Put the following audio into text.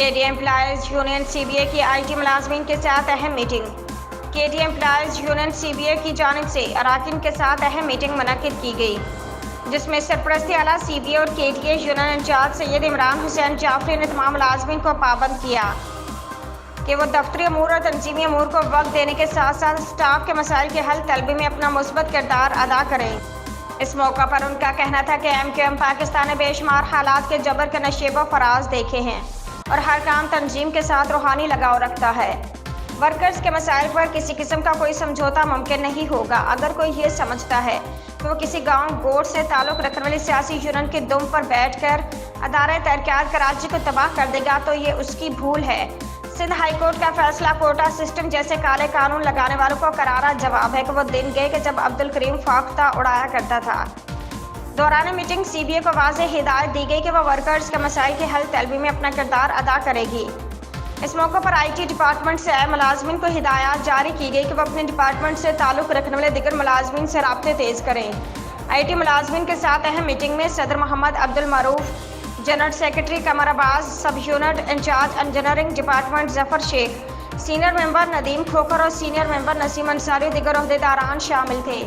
KDA employees union CBA की IT मुलाजमीन के साथ अहम meeting. KDA employees union CBA की जानिब से अरकान के साथ अहम मीटिंग मुनक्किद की गई, जिसमें सरपरस्ती आला CBA और KDA union in charge Syed Imran Hussain Jafri ने तमाम मुलाजमीन को पाबंद किया कि वो दफ्तरी अमूर और तंजीमी अमूर को वक्त देने के साथ साथ स्टाफ के मसाइल के हल तलबी में अपना मुस्बत किरदार अदा करें। इस मौका पर उनका कहना था कि MQM पाकिस्तान ने बेशुमार हालात के जबर के नशेब फराज देखे हैं और हर काम तंजीम के साथ रूहानी लगाव रखता है। वर्कर्स के मसाइल पर किसी किस्म का कोई समझौता मुमकिन नहीं होगा। अगर कोई ये समझता है कि वो किसी गांव गोट से ताल्लुक़ रखने वाली सियासी यूनियन की दुम पर बैठकर अदारे तरक्यात कराची को तबाह कर देगा तो ये उसकी भूल है। सिंध हाई कोर्ट का फैसला कोटा सिस्टम जैसे काले कानून लगाने वालों को करारा जवाब है कि वो दिन गए कि जब अब्दुल करीम फाख्ता उड़ाया करता था। दौरान मीटिंग CBA को वाज़ेह हिदायत दी गई कि वह वर्कर्स के मसाइल के हल तलबी में अपना किरदार अदा करेगी। इस मौके पर IT डिपार्टमेंट से आए मुलाजमीन को हिदायत जारी की गई कि वह अपने डिपार्टमेंट से ताल्लुक़ रखने वाले दीगर मुलाजमीन से राब्ते तेज़ करें। IT मुलाजमीन के साथ अहम मीटिंग में सदर Mohammad Abdul Maroof, general secretary Qamar Abbas, sub unit incharge engineering department Zafar Sheikh, senior member Nadeem Khokhar और सीनियर मेंबर नसीम अंसारी दीगर ओहदेदारान शामिल थे।